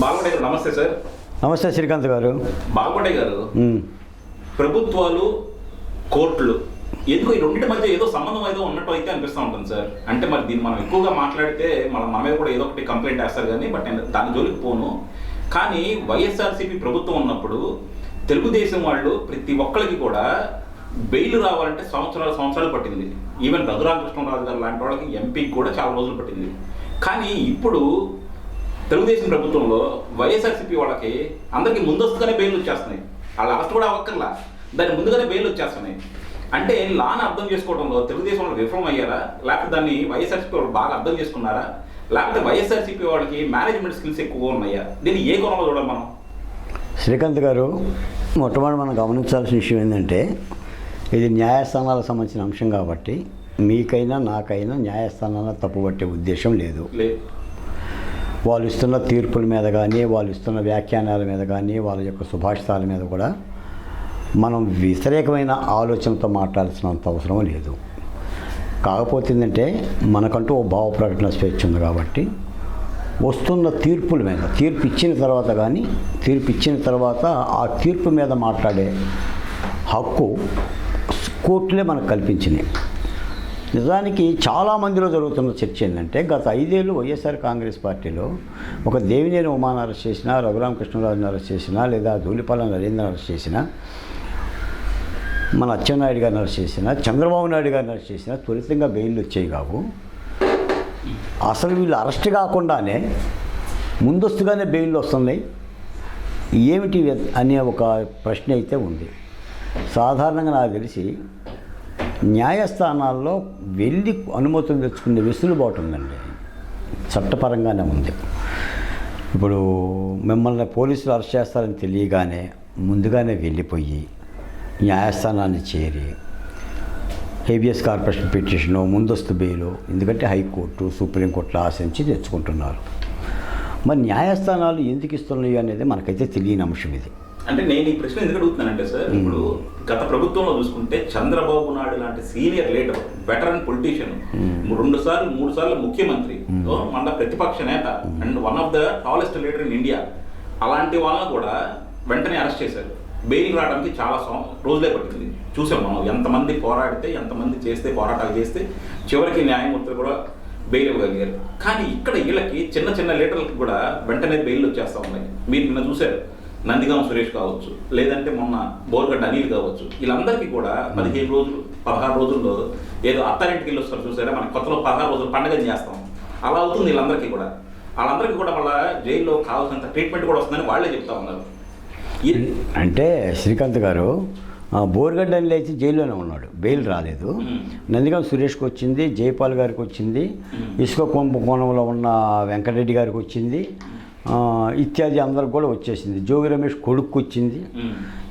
బాగుండే గారు నమస్తే సార్. నమస్తే శ్రీకాంత్ గారు. బాగుండే గారు, ప్రభుత్వాలు కోర్టులు ఎందుకు ఈ రెండింటి మధ్య ఏదో సంబంధం ఏదో ఉన్నట్టు అయితే అనిపిస్తూ ఉంటుంది సార్. అంటే మరి దీన్ని మనం ఎక్కువగా మాట్లాడితే మన మీద కూడా ఏదో ఒకటి కంప్లైంట్ వేస్తారు కానీ బట్ నేను దాని జోలికి పోను. కానీ వైఎస్ఆర్సీపీ ప్రభుత్వం ఉన్నప్పుడు తెలుగుదేశం వాళ్ళు ప్రతి ఒక్కరికి కూడా బెయిల్ రావాలంటే సంవత్సరాలు పట్టింది. ఈవెన్ రఘురామకృష్ణరాజు గారు లాంటి వాళ్ళకి ఎంపీకి కూడా చాలా రోజులు పట్టింది. కానీ ఇప్పుడు తెలుగుదేశం ప్రభుత్వంలో వైఎస్ఆర్సీపీ వాళ్ళకి అందరికీ ముందస్తుగానే బెయిల్ వచ్చేస్తున్నాయి. వాళ్ళ అరెస్ట్ కూడా అవ్వక్కర్లా, దాని ముందుగానే బెయిల్ వచ్చేస్తున్నాయి. అంటే లాని అర్థం చేసుకోవడంలో తెలుగుదేశం వాళ్ళు విఫలం అయ్యారా, లేకపోతే దాన్ని వైఎస్ఆర్సీపీ వాళ్ళు బాగా అర్థం చేసుకున్నారా, లేకపోతే వైఎస్ఆర్సీపీ వాళ్ళకి మేనేజ్మెంట్ స్కిల్స్ ఎక్కువగా ఉన్నాయా? దీన్ని ఏ కోణంలో చూడాలి మనం? శ్రీకాంత్ గారు, మొట్టమొదటి మనం గమనించాల్సిన విషయం ఏంటంటే ఇది న్యాయస్థానాలకు సంబంధించిన అంశం కాబట్టి మీకైనా నాకైనా న్యాయస్థానాలను తప్పుపట్టే ఉద్దేశం లేదు. వాళ్ళు ఇస్తున్న తీర్పుల మీద కానీ, వాళ్ళు ఇస్తున్న వ్యాఖ్యానాల మీద కానీ, వాళ్ళ యొక్క సుభాషితాల మీద కూడా మనం వ్యతిరేకమైన ఆలోచనతో మాట్లాడాల్సినంత అవసరం లేదు. కాకపోతే ఏంటంటే మనకంటూ ఓ భావ ప్రకటన స్వేచ్ఛ ఉంది కాబట్టి వస్తున్న తీర్పుల మీద, తీర్పు ఇచ్చిన తర్వాత కానీ, తీర్పు ఇచ్చిన తర్వాత ఆ తీర్పు మీద మాట్లాడే హక్కు కోర్టులే మనకు కల్పించినాయి. నిజానికి చాలామందిలో జరుగుతున్న చర్చ ఏంటంటే గత 5 ఏళ్ళు వైఎస్ఆర్ కాంగ్రెస్ పార్టీలో ఒక దేవినేని ఉమాను అరెస్ట్ చేసినా, రఘురామకృష్ణరాజుని అరెస్ట్ చేసినా, లేదా ధూళిపాల నరేంద్రని అరెస్ట్ చేసినా, మన అచ్చెన్నాయుడు గారిని అరెస్ట్ చేసినా, చంద్రబాబు నాయుడు గారిని అరెస్ట్ చేసినా త్వరితంగా బెయిల్ వచ్చేవి కావు. అసలు వీళ్ళు అరెస్ట్ కాకుండానే ముందస్తుగానే బెయిల్ వస్తున్నాయి. ఏమిటి అనే ఒక ప్రశ్న అయితే ఉంది. సాధారణంగా నాకు తెలిసి న్యాయస్థానాల్లో వెళ్ళి అనుమతులు తెచ్చుకునే వెసులుబాటు ఉందండి, చట్టపరంగానే ఉంది. ఇప్పుడు మిమ్మల్ని పోలీసులు అరెస్ట్ చేస్తారని తెలియగానే ముందుగానే వెళ్ళిపోయి న్యాయస్థానాన్ని చేరి హేబియస్ కార్పొరేషన్ పిటిషను, ముందస్తు బెయిలు, ఎందుకంటే హైకోర్టు సుప్రీంకోర్టులో ఆశించి తెచ్చుకుంటున్నారు. మరి న్యాయస్థానాలు ఎందుకు ఇస్తున్నాయి అనేది మనకైతే తెలియని అంశం ఇది. అంటే నేను ఈ ప్రశ్న ఎందుకు అడుగుతున్నానంటే సార్, ఇప్పుడు గత ప్రభుత్వంలో చూసుకుంటే చంద్రబాబు నాయుడు లాంటి సీనియర్ లీడర్, వెటరన్ పొలిటీషియన్, 2 సార్లు 3 సార్లు ముఖ్యమంత్రి, మన ప్రతిపక్ష నేత and one of the tallest leader in India, అలాంటి వాళ్ళని కూడా వెంటనే అరెస్ట్ చేశారు. బెయిల్ రావడానికి చాలా రోజులే పట్టింది. చూసాం మనం ఎంతమంది పోరాడితే, ఎంతమంది చేస్తే, పోరాటాలు చేస్తే చివరికి న్యాయమూర్తులు కూడా బెయిల్ ఇవ్వగలిగారు. కానీ ఇక్కడ వీళ్ళకి చిన్న చిన్న లీడర్లకు కూడా వెంటనే బెయిల్ వచ్చేస్తూ ఉన్నాయి. మీరు నిన్న చూశారు, నందిగామ సురేష్ కావచ్చు, లేదంటే మొన్న బోర్గడ్డ అనిల్ కావచ్చు, వీళ్ళందరికీ కూడా 15 రోజులు 16 రోజుల్లో ఏదో అత్తారింటికి వెళ్ళి వస్తారు చూసారా, మనకి కొత్తలో 16 రోజులు పండుగ చేస్తాం, అలా అవుతుంది వీళ్ళందరికీ కూడా. వాళ్ళందరికీ కూడా మళ్ళీ జైల్లో కావాల్సినంత ట్రీట్మెంట్ కూడా వస్తుందని వాళ్ళే చెప్తా ఉన్నారు. అంటే శ్రీకాంత్ గారు, బోర్గడ్డని లేచి జైల్లోనే ఉన్నాడు, బెయిల్ రాలేదు. నందిగామ సురేష్కి వచ్చింది, జైపాల్ గారికి వచ్చింది, ఇసుక కుంభకోణంలో ఉన్న వెంకటరెడ్డి గారికి వచ్చింది, ఇత్యాది అందరికి కూడా వచ్చేసింది. జోగి రమేష్ కొడుకు వచ్చింది.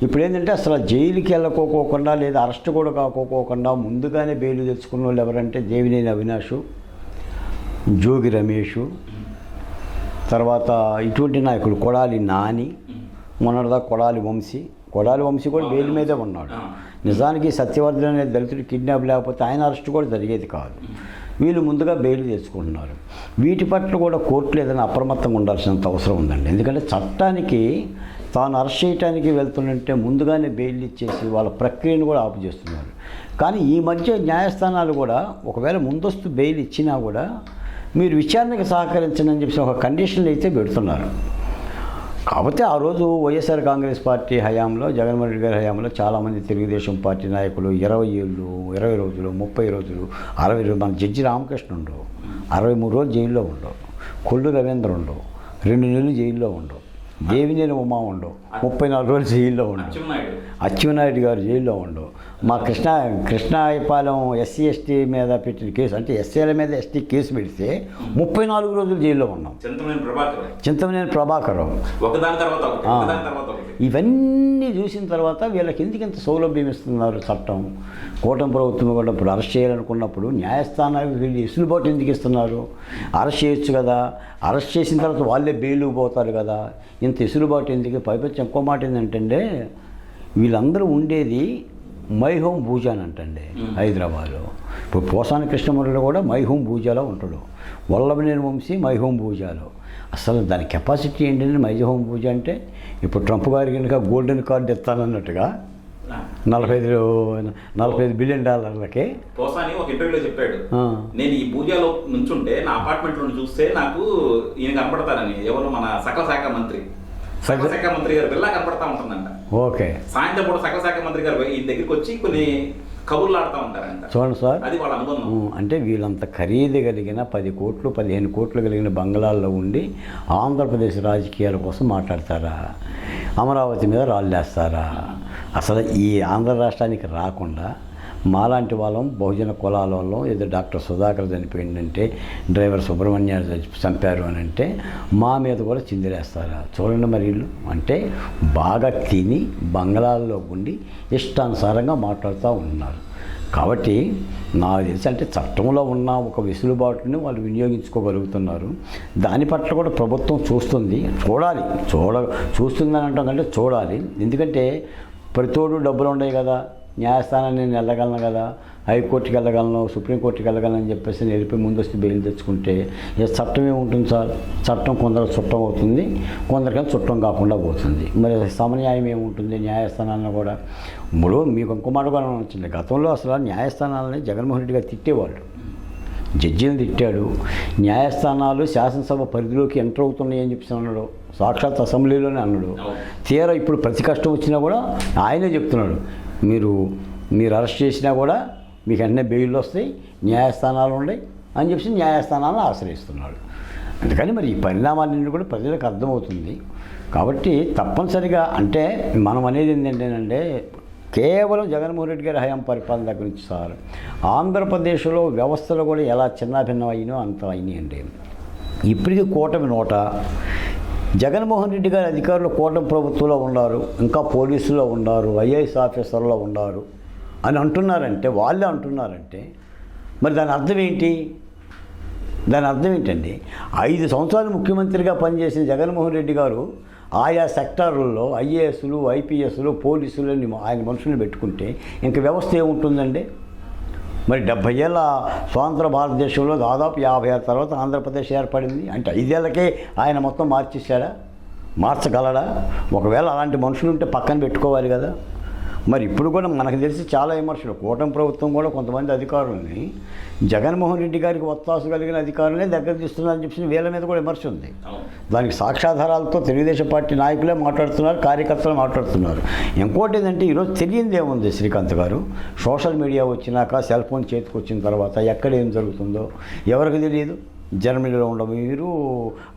ఇప్పుడు ఏంటంటే అసలు జైలుకి వెళ్ళకోకుండా లేదా అరెస్ట్ కూడా కాకోకుండా ముందుగానే బెయిల్ తెచ్చుకున్న వాళ్ళు ఎవరంటే దేవినేని అవినాష్, జోగి రమేష్, తర్వాత ఇటువంటి నాయకులు కొడాలి నాని, మొన్నటిదాకా కొడాలి వంశీ కూడా బెయిల్ మీదే ఉన్నాడు. నిజానికి సత్యవర్ధన్ అనే దళితుడు కిడ్నాప్ లేకపోతే ఆయన అరెస్ట్ కూడా జరిగేది కాదు. వీళ్ళు ముందుగా బెయిల్ తెచ్చుకుంటున్నారు. వీటి పట్ల కూడా కోర్టులు ఏదైనా అప్రమత్తంగా ఉండాల్సినంత అవసరం ఉందండి. ఎందుకంటే చట్టానికి తాను అరెస్ట్ చేయడానికి వెళ్తుంటే ముందుగానే బెయిల్ ఇచ్చేసి వాళ్ళ ప్రక్రియను కూడా ఆపు చేస్తున్నారు. కానీ ఈ మధ్య న్యాయస్థానాలు కూడా ఒకవేళ ముందస్తు బెయిల్ ఇచ్చినా కూడా మీరు విచారణకు సహకరించండి అని చెప్పి ఒక కండిషన్లు అయితే పెడుతున్నారు. కాకపోతే ఆ రోజు వైఎస్ఆర్ కాంగ్రెస్ పార్టీ హయాంలో, జగన్మోహన్ రెడ్డి గారి హయాంలో చాలామంది తెలుగుదేశం పార్టీ నాయకులు 20 ఏళ్ళు, 20 రోజులు, 30 రోజులు, 60 రోజులు, మన జడ్జి రామకృష్ణ ఉండవు, 63 రోజులు జైల్లో ఉండవు, కొల్లు రవీంద్ర ఉండవు, 2 నెలలు జైల్లో ఉండవు, దేవినేని ఉమా ఉండవు, 34 రోజులు జైల్లో ఉండవు, అచ్చెన్నాయుడు గారు జైల్లో ఉండవు, మా కృష్ణాయపాలెం ఎస్సీ ఎస్టీ మీద పెట్టిన కేసు, అంటే ఎస్సీల మీద ఎస్టీ కేసు పెడితే 34 రోజులు జైల్లో ఉన్నాం. చింతమనేని ప్రభాకరం ఇవన్నీ చూసిన తర్వాత వీళ్ళకి ఎందుకు ఇంత సౌలభ్యం ఇస్తున్నారు చట్టం? కూటమి ప్రభుత్వం కూడా ఇప్పుడు అరెస్ట్ చేయాలనుకున్నప్పుడు న్యాయస్థానాలకు వెళ్ళి వెసులుబాటు ఎందుకు ఇస్తున్నారు? అరెస్ట్ చేయొచ్చు కదా, అరెస్ట్ చేసిన తర్వాత వాళ్ళే బెయిల్కి పోతారు కదా, ఇంత వెసులుబాటు ఎందుకు? పైపచ్చి ఇంకో మాట ఏంటంటే వీళ్ళందరూ ఉండేది మైహోం భూజాన్ అంటండి హైదరాబాద్లో. ఇప్పుడు పోసాని కృష్ణమురళి కూడా మైహోం భూజాలో ఉంటాడు. వల్లభనేని వంశీ మైహోం భూజాలో. అసలు దాని కెపాసిటీ ఏంటంటే మైహోం భూజ అంటే ఇప్పుడు ట్రంప్ గారి కనుక గోల్డెన్ కార్డు ఇస్తానన్నట్టుగా 45 బిలియన్ డాలర్లకి పోసాని ఒక ఇంటర్వ్యూలో చెప్పాడు, నేను ఈ పూజలో నుంచుంటే నా అపార్ట్మెంట్ లో చూస్తే నాకు ఈయన కనపడతారని. ఎవరు? మన సకల శాఖ మంత్రి గారు బిల్లా కనపడతా ఉంటుందంట. ఓకే. సాయంత్రం పూట సకల శాఖ మంత్రి గారు ఈ దగ్గరికి వచ్చి కొన్ని కబుర్లు ఆడుతూ ఉంటారంట. చూడండి సార్, అది వాళ్ళ అనుబంధం. అంటే వీళ్ళంత ఖరీదు కలిగిన 10 కోట్లు 15 కోట్లు కలిగిన బంగ్లాల్లో ఉండి ఆంధ్రప్రదేశ్ రాజకీయాల కోసం మాట్లాడతారా? అమరావతి మీద రాళ్ళేస్తారా? అసలు ఈ ఆంధ్ర రాష్ట్రానికి రాకుండా మాలాంటి వాళ్ళం బహుజన కులాల వాళ్ళం ఏదో డాక్టర్ సుధాకర్ చనిపోయిందంటే, డ్రైవర్ సుబ్రహ్మణ్యాన్ని చంపారు అని అంటే మా మీద కూడా చిందిరేస్తారా? చూడండి మరి వీళ్ళు అంటే బాగా తిని బంగ్లాల్లో ఉండి ఇష్టానుసారంగా మాట్లాడుతూ ఉన్నారు. కాబట్టి నాకు తెలిసి అంటే చట్టంలో ఉన్న ఒక వెసులుబాటుని వాళ్ళు వినియోగించుకోగలుగుతున్నారు. దాని పట్ల కూడా ప్రభుత్వం చూస్తుంది. చూస్తుందని అంటాం కంటే చూడాలి. ఎందుకంటే ప్రతిోడు డబ్బులు ఉన్నాయి కదా, న్యాయస్థానాన్ని నేను వెళ్ళగలను కదా, హైకోర్టుకి వెళ్ళగలను, సుప్రీంకోర్టుకి వెళ్ళగలను అని చెప్పేసి నేను వెళ్ళిపోయి ముందస్తు బెయిల్ తెచ్చుకుంటే చట్టం ఏముంటుంది సార్? చట్టం కొందరు చుట్టం అవుతుంది, కొందరికైనా చుట్టం కాకుండా పోతుంది. మరి సమన్యాయం ఏముంటుంది న్యాయస్థానాలను కూడా? ఇప్పుడు మీకు ఇంకో మాట కూడా వచ్చింది, గతంలో అసలు న్యాయస్థానాలని జగన్మోహన్ రెడ్డి గారు తిట్టేవాళ్ళు, జడ్జిని తిట్టాడు. న్యాయస్థానాలు శాసనసభ పరిధిలోకి ఎంటర్ అవుతున్నాయి అని చెప్పేసి అన్నాడు, సాక్షాత్ అసెంబ్లీలోనే అన్నాడు. తీరా ఇప్పుడు ప్రతి కష్టం వచ్చినా కూడా ఆయనే చెప్తున్నాడు, మీరు అరెస్ట్ చేసినా కూడా మీకు అన్నీ బెయిల్ వస్తాయి, న్యాయస్థానాలు ఉన్నాయి అని చెప్పి న్యాయస్థానాలను ఆశ్రయిస్తున్నాడు. అందుకని మరి ఈ పరిణామాలన్నీ కూడా ప్రజలకు అర్థమవుతుంది. కాబట్టి తప్పనిసరిగా అంటే మనం అనేది ఏంటంటే కేవలం జగన్మోహన్ రెడ్డి గారి హయాం పరిపాలన దగ్గర నుంచి సార్ ఆంధ్రప్రదేశ్లో వ్యవస్థలు కూడా ఎలా చిన్నాభిన్నం అయినో అంత అయినాయండి. ఇప్పటికీ కూటమి నోట జగన్మోహన్ రెడ్డి గారి అధికారులు కూటమి ప్రభుత్వంలో ఉన్నారు, ఇంకా పోలీసులో ఉన్నారు, ఐఏఎస్ ఆఫీసర్లో ఉన్నారు అని అంటున్నారంటే, వాళ్ళే అంటున్నారంటే మరి దాని అర్థం ఏంటి? దాని అర్థం ఏంటండి? 5 సంవత్సరాలు ముఖ్యమంత్రిగా పనిచేసిన జగన్మోహన్ రెడ్డి గారు ఆయా సెక్టార్లలో ఐఏఎస్లు, ఐపీఎస్లు, పోలీసులు ఆయన మనుషుల్ని పెట్టుకుంటే ఇంక వ్యవస్థ ఏముంటుందండి? మరి 70 ఏళ్ళ స్వాతంత్ర భారతదేశంలో దాదాపు 50 ఏళ్ళ తర్వాత ఆంధ్రప్రదేశ్ ఏర్పడింది. అంటే 5 ఏళ్ళకే ఆయన మొత్తం మార్చేశాడా? మార్చగలడా? ఒకవేళ అలాంటి మనుషులు ఉంటే పక్కన పెట్టుకోవాలి కదా. మరి ఇప్పుడు కూడా మనకు తెలిసి చాలా విమర్శలు, కూటమి ప్రభుత్వం కూడా కొంతమంది అధికారులని జగన్మోహన్ రెడ్డి గారికి ఒత్తాసు కలిగిన అధికారులనే దగ్గర తీస్తున్నారని చెప్పి వీళ్ళ మీద కూడా విమర్శ ఉంది. దానికి సాక్ష్యాధారాలతో తెలుగుదేశం పార్టీ నాయకులే మాట్లాడుతున్నారు, కార్యకర్తలు మాట్లాడుతున్నారు. ఇంకోటి ఏంటంటే ఈరోజు తెలియంది ఏముంది శ్రీకాంత్ గారు, సోషల్ మీడియా వచ్చినాక, సెల్ ఫోన్ చేతికి వచ్చిన తర్వాత ఎక్కడ ఏం జరుగుతుందో ఎవరికి తెలియదు. జర్మనీలో ఉండ మీరు,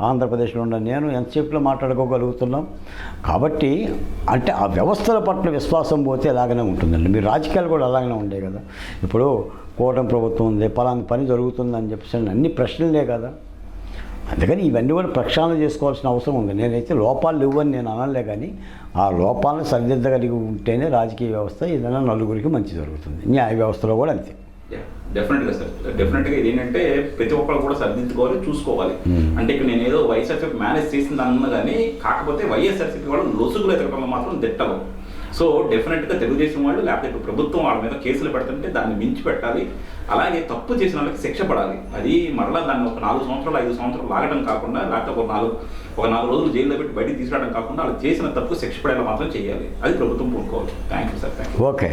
ఆంధ్రప్రదేశ్లో ఉండ నేను ఎంతసేపులో మాట్లాడుకోగలుగుతున్నాం. కాబట్టి అంటే ఆ వ్యవస్థల పట్ల విశ్వాసం పోతే ఎలాగనే ఉంటుందండి. మీరు రాజకీయాలు కూడా అలాగనే ఉండే కదా. ఇప్పుడు కూటమి ప్రభుత్వం ఉంది, పలానా పని జరుగుతుందని చెప్పేసి అన్ని ప్రశ్నలే కదా. అందుకని ఇవన్నీ కూడా ప్రక్షాళన చేసుకోవాల్సిన అవసరం ఉంది. నేనైతే లోపాలు లేవని నేను అనలే, కానీ ఆ లోపాలను సరిదిద్దగలిగి ఉంటేనే రాజకీయ వ్యవస్థ ఏదైనా నలుగురికి మంచి జరుగుతుంది. న్యాయ వ్యవస్థలో కూడా అంతే. డెఫినెట్గా సార్, డెఫినెట్గా ఇది ఏంటంటే ప్రతి ఒక్కరు కూడా సరిదిద్దుకోవాలి, చూసుకోవాలి. అంటే ఇక్కడ నేను ఏదో వైఎస్ఆర్సీపీ మేనేజ్ చేసింది అన్నా కానీ, కాకపోతే వైఎస్ఆర్సీపీ వాళ్ళు లొసుగులు ఎదగడంలో మాత్రం దిట్టలు. సో డెఫినెట్గా తెలుగుదేశం వాళ్ళు లేకపోతే ఇప్పుడు ప్రభుత్వం వాళ్ళ మీద కేసులు పెడుతుంటే దాన్ని మించి పెట్టాలి. అలాగే తప్పు చేసిన వాళ్ళకి శిక్ష పడాలి. అది మరలా దాన్ని ఒక 4 సంవత్సరాలు 5 సంవత్సరాలు లాగడం కాకుండా, లేకపోతే ఒక 4 రోజులు జైల్లో పెట్టి బయటికి తీసుకురావడం కాకుండా వాళ్ళు చేసిన తప్పు శిక్ష పడేలా మాత్రం చేయాలి. అది ప్రభుత్వం పూనుకోవాలి. Thank you sir. Thank you. Okay.